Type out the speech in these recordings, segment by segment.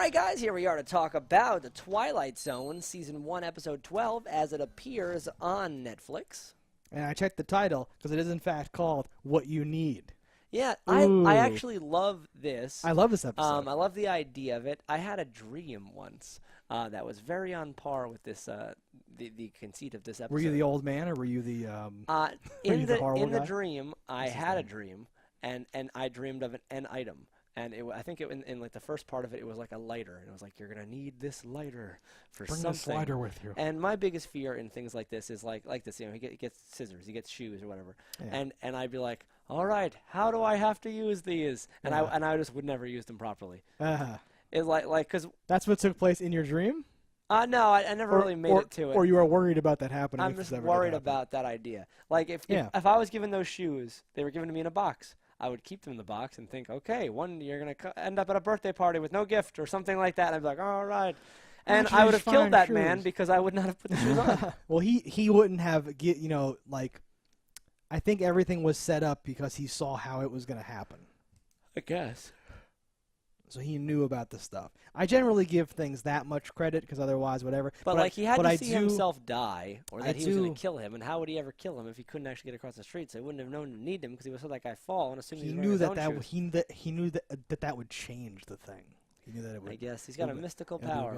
Hi guys, here we are to talk about the Twilight Zone, Season 1, Episode 12, as it appears on Netflix. And I checked the title, because it is in fact called What You Need. Yeah, I actually love this. I love this episode. I love the idea of it. I had a dream once that was very on par with this, the conceit of this episode. Were you the old man, or were you the in horrible the guy? dream, I had a dream, and I dreamed of an item. And I think in like the first part of it, it was like a lighter. And it was like, you're going to need this lighter for Bring something. this lighter with you. And my biggest fear in things like this is like this, he gets scissors, he gets shoes or whatever. Yeah. And I'd be like, all right, how do I have to use these? And I just would never use them properly. It's like, because... That's what took place in your dream? No, I never really made it to it. Or you were worried about that happening? I'm just worried about that idea. Like, if I was given those shoes, they were given to me in a box. I would keep them in the box and think, okay, one you're going to end up at a birthday party with no gift or something like that. And I'd be like, all right. And I would have killed that man because I would not have put the shoes on. Well, he wouldn't have, like, I think everything was set up because he saw how it was going to happen. I guess. So he knew about the stuff. I generally give things that much credit because otherwise, whatever. But like he had to see himself die, or that he was going to kill him. And how would he ever kill him if he couldn't actually get across the street? So he wouldn't have known to need him because he would saw that guy fall and assume he knew that would change the thing. He knew that it would. I guess he's got a mystical power.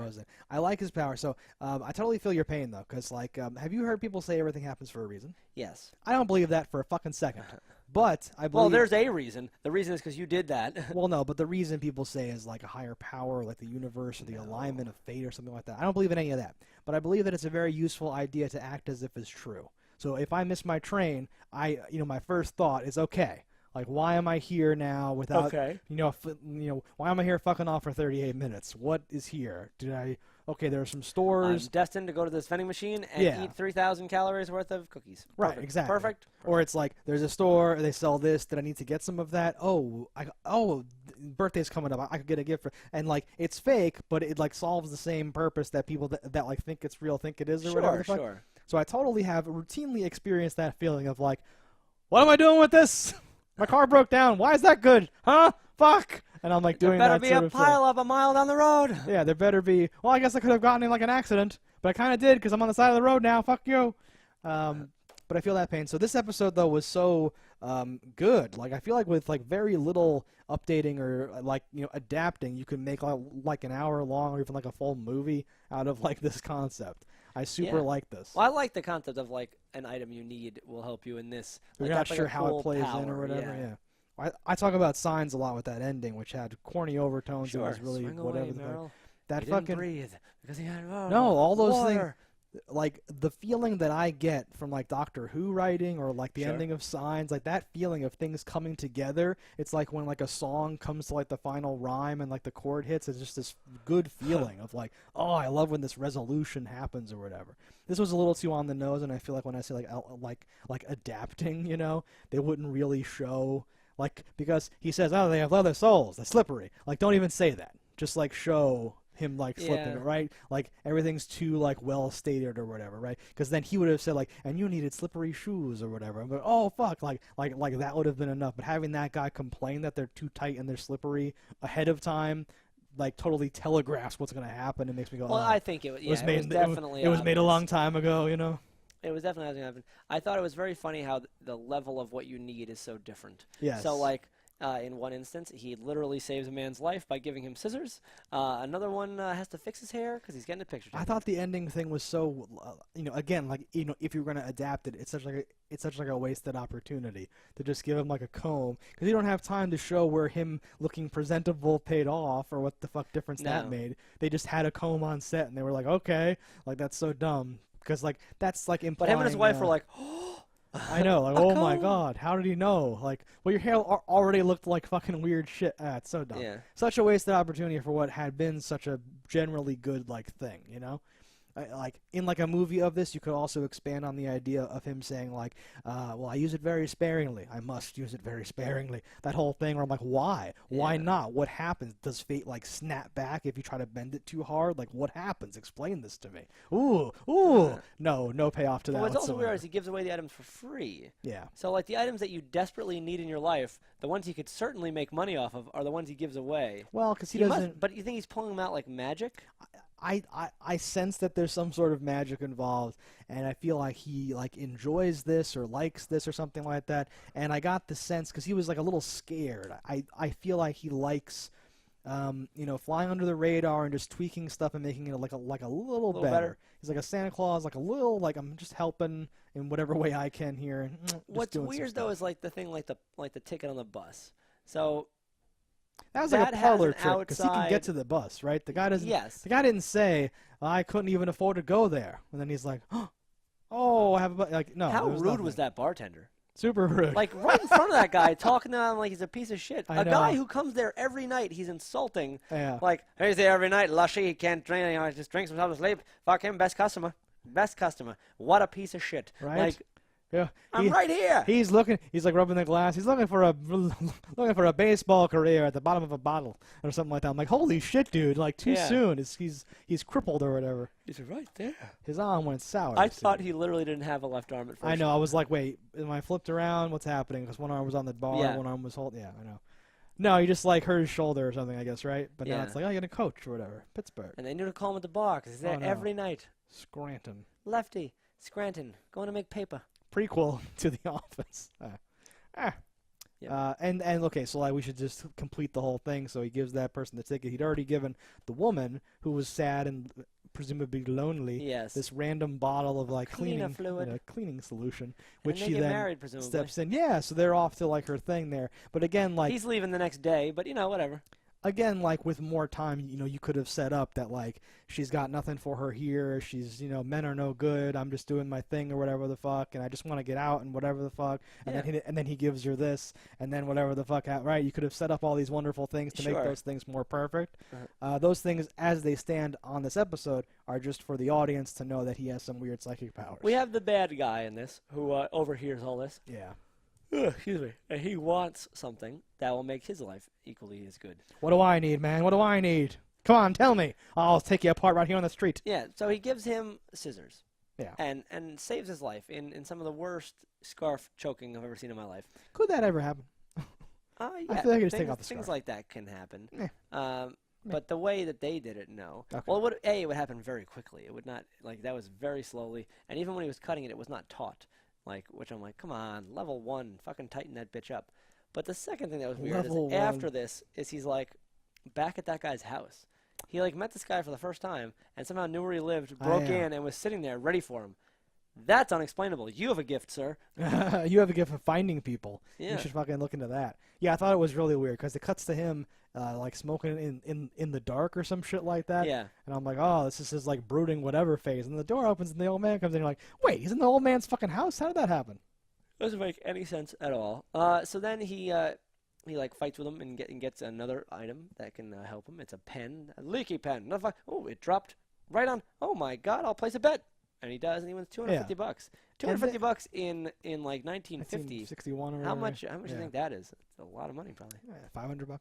I like his power. So I totally feel your pain though, because like, have you heard people say everything happens for a reason? Yes. I don't believe that for a fucking second. But I believe... Well, there's a reason. The reason is because you did that. Well, no, but the reason people say is like a higher power, like the universe or the alignment of fate or something like that. I don't believe in any of that. But I believe that it's a very useful idea to act as if it's true. So if I miss my train, my first thought is, okay, like, why am I here now without... Okay. Why am I here fucking off for 38 minutes? What is here? Okay, there are some stores. I'm destined to go to this vending machine and eat 3,000 calories worth of cookies. Right, Perfect. exactly. Perfect. Or it's like, there's a store, they sell this, did I need to get some of that? Birthday's coming up, I could get a gift for... And, like, it's fake, but it, like, solves the same purpose that people that like, think it's real think it is or whatever the fuck. Sure. So I totally have routinely experienced that feeling of, like, what am I doing with this? My car broke down. Why is that good? Huh? Fuck! And I'm like doing that There better be a pile up a mile down the road. Yeah, there better be. Well, I guess I could have gotten in like an accident, but I kind of did because I'm on the side of the road now. Fuck you. But I feel that pain. So this episode though was so good. Like I feel like with like very little updating or like adapting, you can make like an hour long or even like a full movie out of like this concept. I super like this. Well, I like the concept of like an item you need will help you in this. You're like, not sure like how it plays power. in or whatever. Yeah. I talk about Signs a lot with that ending, which had corny overtones and was really Swing whatever. Away, that he fucking didn't breathe because he had all those water. things. Like the feeling that I get from like Doctor Who writing or like the ending of Signs, like that feeling of things coming together. It's like when like a song comes to like the final rhyme and like the chord hits. It's just this good feeling of like, oh, I love when this resolution happens or whatever. This was a little too on the nose, and I feel like when I say like adapting, they wouldn't really show. Like, because he says, oh, they have leather soles, they're slippery. Like, don't even say that. Just, like, show him, like, slipping, right? Like, everything's too, like, well-stated or whatever, right? Because then he would have said, like, and you needed slippery shoes or whatever. But, oh, fuck, like that would have been enough. But having that guy complain that they're too tight and they're slippery ahead of time, like, totally telegraphs what's going to happen. It makes me go, well, I think it was definitely It was made a long time ago, It was definitely going to happen. I thought it was very funny how the level of what you need is so different. Yes. So, like, in one instance, he literally saves a man's life by giving him scissors. Another one has to fix his hair because he's getting a picture taken. I thought the ending thing was so, again, like, if you're going to adapt it, it's such like a wasted opportunity to just give him like a comb because you don't have time to show where him looking presentable paid off or what the fuck difference that made. They just had a comb on set and they were like, okay, like that's so dumb. Because, like, that's, like, implying... But him and his wife were like, oh! I know, like, oh, my God, how did he know? Like, well, your hair already looked like fucking weird shit. It's so dumb. Yeah. Such a wasted opportunity for what had been such a generally good, like, thing, like in like a movie of this, you could also expand on the idea of him saying like, well, I use it very sparingly. I must use it very sparingly. That whole thing where I'm like, why? Why not? What happens? Does fate like snap back if you try to bend it too hard? Like, what happens? Explain this to me. Ooh. No payoff to that. What's also weird is he gives away the items for free. Yeah. So like the items that you desperately need in your life, the ones he could certainly make money off of are the ones he gives away. Well, because he doesn't. But you think he's pulling them out like magic? I sense that there's some sort of magic involved, and I feel like he like enjoys this or likes this or something like that. And I got the sense because he was like a little scared. I feel like he likes, flying under the radar and just tweaking stuff and making it like a little better. He's like a Santa Claus, like a little like I'm just helping in whatever way I can here. What's weird though is like the thing like the ticket on the bus. So. That was like a parlor trick because he can get to the bus, right? The guy doesn't. Yes. The guy didn't say I couldn't even afford to go there, and then he's like, "Oh, I have a like no." How rude was that bartender? Super rude. Like right in front of that guy, talking to him like he's a piece of shit. I know. Guy who comes there every night, he's insulting. Yeah. Like he's there every night, lushy. He can't drink. He just drinks himself to sleep. Fuck him, best customer. What a piece of shit. Right. Like. Yeah, I'm right here. He's looking. He's like rubbing the glass. He's looking for a baseball career at the bottom of a bottle or something like that. I'm like, holy shit, dude! Like too soon. He's crippled or whatever. He's right there. His arm went sour. I thought he literally didn't have a left arm at first. I know. I was like, wait, am I flipped around? What's happening? Because one arm was on the bar, one arm was holding. Yeah, I know. No, he just like hurt his shoulder or something, I guess, right? But now it's like, oh, you're gonna coach or whatever. Pittsburgh. And they knew to call him at the bar because he's there every night. Scranton. Lefty. Scranton. Going to make paper. Prequel to The Office. And okay, so like we should just complete the whole thing. So he gives that person the ticket. He'd already given the woman who was sad and presumably lonely this random bottle of like cleaning fluid, cleaning solution, which she then married, steps in. Yeah, so they're off to like her thing there. But again, like he's leaving the next day, but whatever. Again, like with more time, you could have set up that like she's got nothing for her here. She's, men are no good. I'm just doing my thing or whatever the fuck, and I just want to get out and whatever the fuck. And then he gives her this, and then whatever the fuck. Right? You could have set up all these wonderful things to make those things more perfect. Those things, as they stand on this episode, are just for the audience to know that he has some weird psychic powers. We have the bad guy in this who overhears all this. Yeah. Excuse me. And he wants something that will make his life equally as good. What do I need, man? What do I need? Come on, tell me. I'll take you apart right here on the street. Yeah, so he gives him scissors. Yeah. And saves his life in some of the worst scarf choking I've ever seen in my life. Could that ever happen? Yeah. I feel like just take off the scarf. Things like that can happen. Yeah. But the way that they did it, no. Okay. Well, it would happen very quickly. It would not, like, that was very slowly. And even when he was cutting it, it was not taut. Which I'm like, come on, level 1, fucking tighten that bitch up. But the second thing that was weird is after this is he's like back at that guy's house. He like met this guy for the first time and somehow knew where he lived, broke in, and was sitting there ready for him. That's unexplainable. You have a gift, sir. You have a gift of finding people. Yeah. You should fucking look into that. Yeah, I thought it was really weird because it cuts to him like smoking in the dark or some shit like that. Yeah. And I'm like, oh, this is his like brooding whatever phase. And the door opens and the old man comes in. And you're like, wait, he's in the old man's fucking house? How did that happen? Doesn't make any sense at all. So then he like fights with him and gets another item that can help him. It's a pen, a leaky pen. Oh, it dropped right on. Oh my God, I'll place a bet. And he does, and he wins $250. $250 in like 1950. 61 or whatever. How much do you think that is? It's a lot of money, probably. Yeah, $500.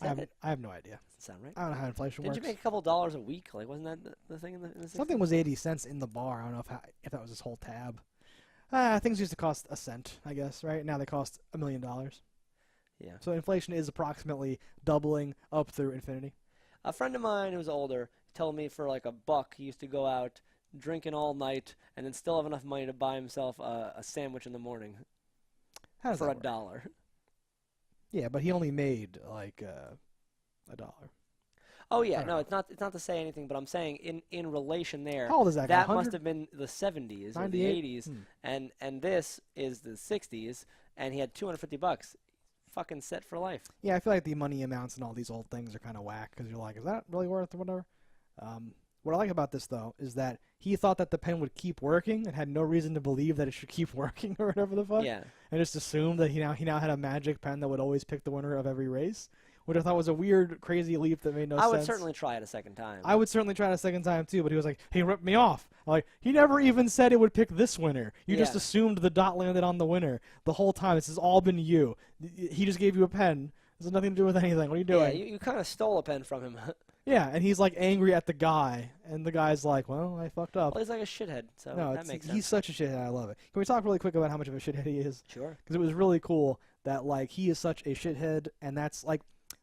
I have no idea. Doesn't sound right. I don't know how inflation works. Did you make a couple dollars a week? Like, wasn't that the thing in the 60s? Something was 80 cents in the bar. I don't know if that was his whole tab. Things used to cost a cent, I guess, right? Now they cost $1 million. Yeah. So inflation is approximately doubling up through infinity. A friend of mine who's older told me for like $1 he used to go out drinking all night and then still have enough money to buy himself a sandwich in the morning for $1. Yeah, but he only made like $1. Oh yeah, no, it's not to say anything, but I'm saying in relation there. How old is that guy? That must have been the 70s or the 80s, and this is the 60s, and he had $250. Fucking set for life. Yeah, I feel like the money amounts and all these old things are kind of whack because you're like, is that really worth it or whatever? What I like about this, though, is that he thought that the pen would keep working and had no reason to believe that it should keep working or whatever the fuck. Yeah. And just assumed that he now had a magic pen that would always pick the winner of every race, which I thought was a weird, crazy leap that made no sense. I would certainly try it a second time. I would certainly try it a second time too, but he was like, he ripped me off. Like, he never even said it would pick this winner. You just assumed the dot landed on the winner the whole time. This has all been you. He just gave you a pen. This has nothing to do with anything. What are you doing? Yeah, you kind of stole a pen from him. Yeah, and he's like angry at the guy, and the guy's like, well, I fucked up. Well, he's like a shithead, so no, that makes sense. He's such a shithead. I love it. Can we talk really quick about how much of a shithead he is? Sure. Because it was really cool that, like, he is such a shithead, and that's, like,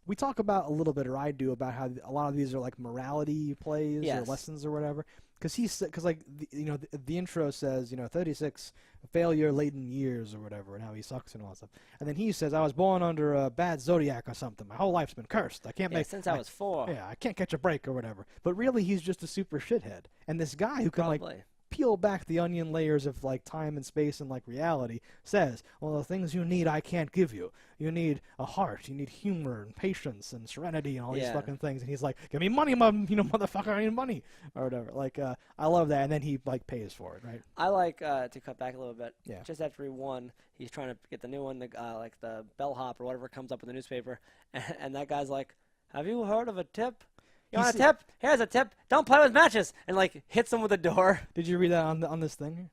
we talk about a little bit, or I do, about how a lot of these are, like, morality plays or lessons or whatever. Because like, the intro says, 36 failure-laden years or whatever, and how he sucks and all that stuff. And then he says, I was born under a bad zodiac or something. My whole life's been cursed. I can't since I was 4. Yeah, I can't catch a break or whatever. But really, he's just a super shithead. And this guy who can, like, peel back the onion layers of, like, time and space and, like, reality says, well, the things you need I can't give you. You need a heart. You need humor and patience and serenity and all these fucking things. And he's like, give me money, motherfucker, I need money. Or whatever. Like, I love that. And then he, like, pays for it, right? I like, to cut back a little bit, yeah. Just after he won, he's trying to get the new one, like the bellhop or whatever comes up in the newspaper. And that guy's like, have you heard of a tip? You want a tip? Here's a tip. Don't play with matches. And, like, hits him with a door. Did you read that on this thing here?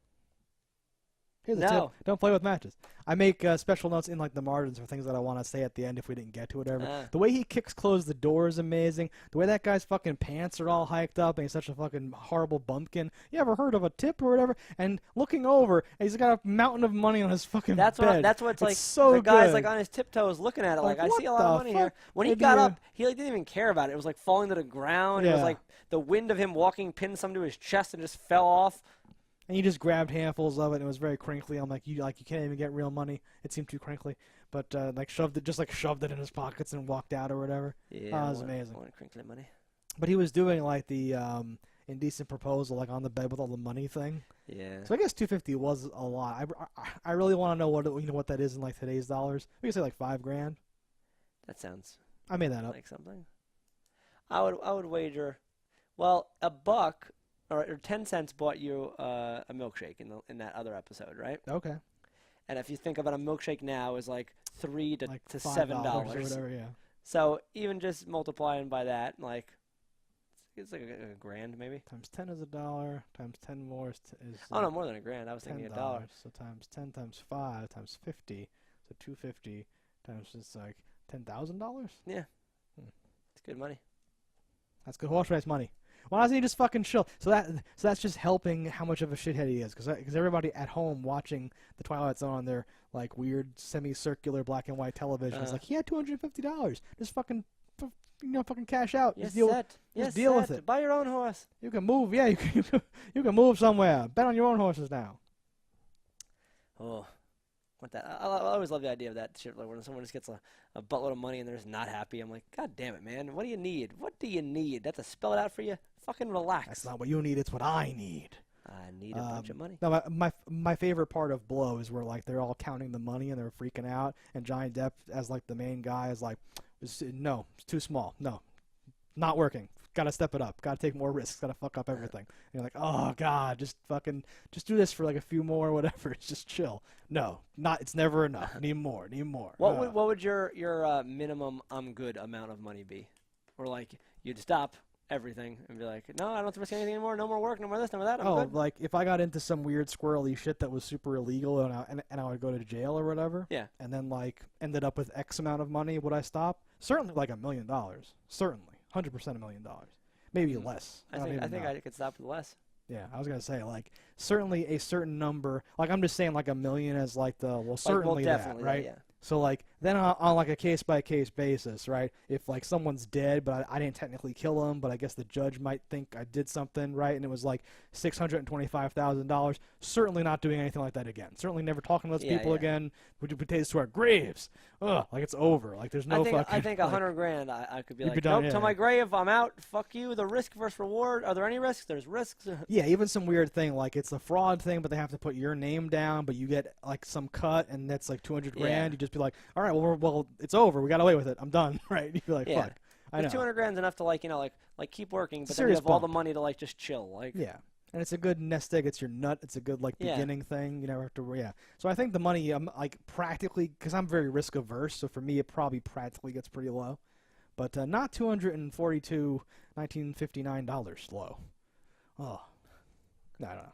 Here's a No. tip. Don't play with matches. I make special notes in, like, the margins for things that I want to say at the end if we didn't get to whatever. The way he kicks close the door is amazing. The way that guy's fucking pants are all hiked up and he's such a fucking horrible bumpkin. You ever heard of a tip or whatever? And looking over, and he's got a mountain of money on his fucking bed. That's what's like. So the guy's good. like on his tiptoes looking at it, like I what see a lot of money the here. When he Maybe got up, he like didn't even care about it. It was like falling to the ground. Yeah. It was like the wind of him walking pinned some to his chest and just fell off. And he just grabbed handfuls of it, and it was very crinkly. I'm like, you can't even get real money. It seemed too crinkly, but shoved it in his pockets and walked out or whatever. Yeah, it was amazing. I want crinkly money. But he was doing like the indecent proposal, like on the bed with all the money thing. Yeah. So I guess $250 was a lot. I really want to know what that is in like today's dollars. We could say like $5,000. That sounds. I made that up. Like something. I would wager. Well, $1. Or 10 cents bought you a milkshake in that other episode, right? Okay. And if you think about a milkshake now is like $3 to $7 or whatever, yeah. So even just multiplying by that, like it's like a grand maybe. Times 10 is $1. Times 10 more is oh no, more than a grand. I was thinking $1. So times 10 times 5 times 50, so $250 times it's like $10,000. Yeah, it's good money. That's good horse race money. Why doesn't he just fucking chill? So that's just helping how much of a shithead he is, because everybody at home watching the Twilight Zone on their like weird semicircular black and white television is like, he had $250. Just fucking cash out. Yes, just deal with it. Buy your own horse. You can move. Yeah, you can move somewhere. Bet on your own horses now. Oh. What that? I always love the idea of that shit. Like when someone just gets a buttload of money and they're just not happy. I'm like, God damn it, man! What do you need? What do you need? That's to spell it out for you. Fucking relax. That's not what you need. It's what I need. I need a bunch of money. No, my favorite part of Blow is where like they're all counting the money and they're freaking out, and Johnny Depp as like the main guy is like, no, it's too small. No, not working. Got to step it up. Got to take more risks. Got to fuck up everything. And you're like, oh God, just do this for like a few more, whatever. It's just chill. No, it's never enough. Need more. What would your minimum I'm good amount of money be? Or like you'd stop everything and be like, no, I don't have to risk anything anymore. No more work. No more this. No more that. I'm good. Like if I got into some weird squirrely shit that was super illegal and I would go to jail or whatever. Yeah. And then like ended up with X amount of money, would I stop? Certainly like $1 million. Certainly. 100% $1 million. Maybe less. I think I could stop with less. Yeah, I was gonna say like certainly a certain number. Like I'm just saying like $1 million as like the certainly definitely that, right? Yeah. So like then on like a case by case basis, right? If like someone's dead, but I didn't technically kill him, but I guess the judge might think I did something, right? And it was like $625,000. Certainly not doing anything like that again. Certainly never talking to those people again. We do potatoes to our graves. Ugh, like it's over. Like there's no fucking. I think $100,000. I could be like, done, nope, to my grave. I'm out. Fuck you. The risk versus reward. Are there any risks? There's risks. Yeah, even some weird thing like it's a fraud thing, but they have to put your name down, but you get like some cut, and that's like $200,000. Yeah. You just be like, all right, well, it's over. We got away with it. I'm done. Right? You feel like, fuck. I know. $200,000 enough to like keep working, but then you Serious have all the bump. money to like just chill. Like yeah. And it's a good nest egg. It's your nut. It's a good like beginning thing. You never have to. Yeah. So I think the money, like practically, because I'm very risk averse. So for me, it probably practically gets pretty low. but not $242,1959 low. Oh, no, I don't know.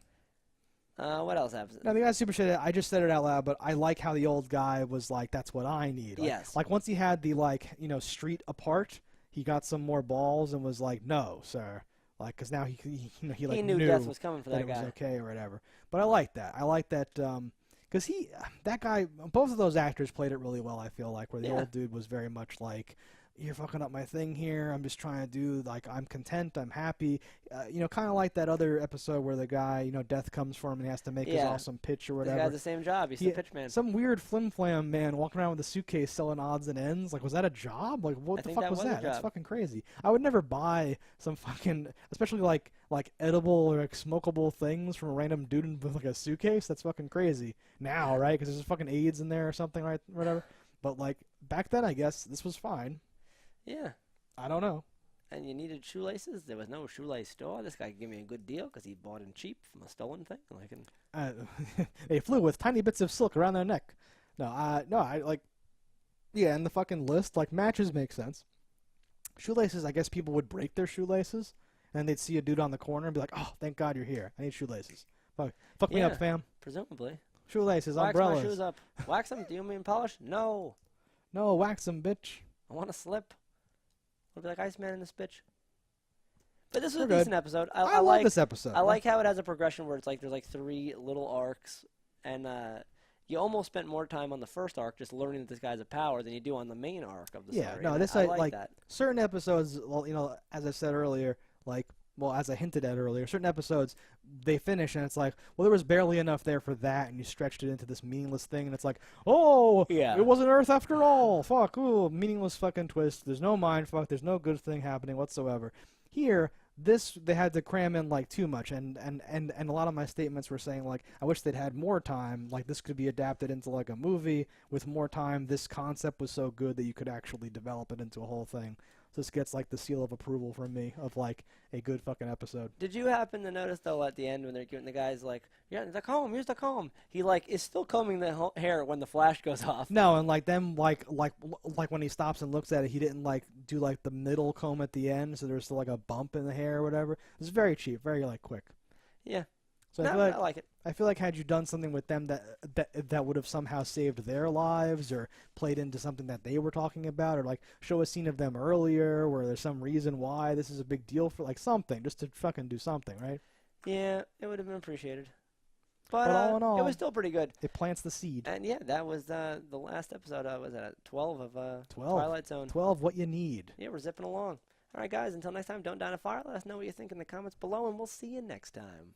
What else happens? No, the guy super shit. I just said it out loud, but I like how the old guy was like, "That's what I need." Like, yes. Like once he had the street apart, he got some more balls and was like, "No, sir." Like, because now he knew death was coming for that guy. It was okay or whatever. But I like that. I like that because that guy, both of those actors played it really well. I feel like where the old dude was very much like, "You're fucking up my thing here. I'm just trying to do, like, I'm content, I'm happy." Kind of like that other episode where the guy, death comes for him and he has to make his awesome pitch or whatever. He has the same job. He's the pitch man. Some weird flim-flam man walking around with a suitcase selling odds and ends. Like, was that a job? Like, what the fuck was that? That's fucking crazy. I would never buy some fucking, especially like edible or like smokable things from a random dude with like a suitcase. That's fucking crazy now, right? Because there's fucking AIDS in there or something, right? Whatever. But like back then, I guess this was fine. Yeah. I don't know. And you needed shoelaces? There was no shoelace store. This guy gave me a good deal because he bought them cheap from a stolen thing. They flew with tiny bits of silk around their neck. And the fucking list, like, matches make sense. Shoelaces, I guess people would break their shoelaces, and they'd see a dude on the corner and be like, "Oh, thank God you're here. I need shoelaces. Fuck me up, fam." Presumably. Shoelaces, wax umbrellas. Wax my shoes up. Wax them? Do you mean polish? No. No, wax them, bitch. I want to slip. I'll be like Iceman in this bitch. But this was a decent episode. I love like this episode. I like how it has a progression where it's like there's like 3 little arcs, and you almost spent more time on the first arc just learning that this guy's a power than you do on the main arc of the story. Yeah, no, this I like that. Certain episodes, well, as I said earlier, as I hinted at earlier, certain episodes, they finish and it's like, well, there was barely enough there for that, and you stretched it into this meaningless thing, and it's like, oh, it wasn't Earth after all. Fuck, ooh, meaningless fucking twist. There's no mind fuck. There's no good thing happening whatsoever. Here, they had to cram in, like, too much, and a lot of my statements were saying, like, I wish they'd had more time. Like, this could be adapted into, like, a movie with more time. This concept was so good that you could actually develop it into a whole thing. This gets, like, the seal of approval from me of, like, a good fucking episode. Did you happen to notice, though, at the end when they're giving the guys, like, "Yeah, the comb, here's the comb." He, like, is still combing the hair when the flash goes off. No, and, like, them, like when he stops and looks at it, he didn't, like, do, like, the middle comb at the end, so there's still, like, a bump in the hair or whatever. It's very cheap, very, like, quick. Yeah. So I like it. I feel like had you done something with them that would have somehow saved their lives or played into something that they were talking about, or like show a scene of them earlier where there's some reason why this is a big deal for, like, something, just to fucking do something, right? Yeah, it would have been appreciated. But all in all, it was still pretty good. It plants the seed. And yeah, that was the last episode. Was that 12 of Twilight Zone? 12, what you need. Yeah, we're zipping along. All right, guys, until next time, don't die in a fire. Let us know what you think in the comments below, and we'll see you next time.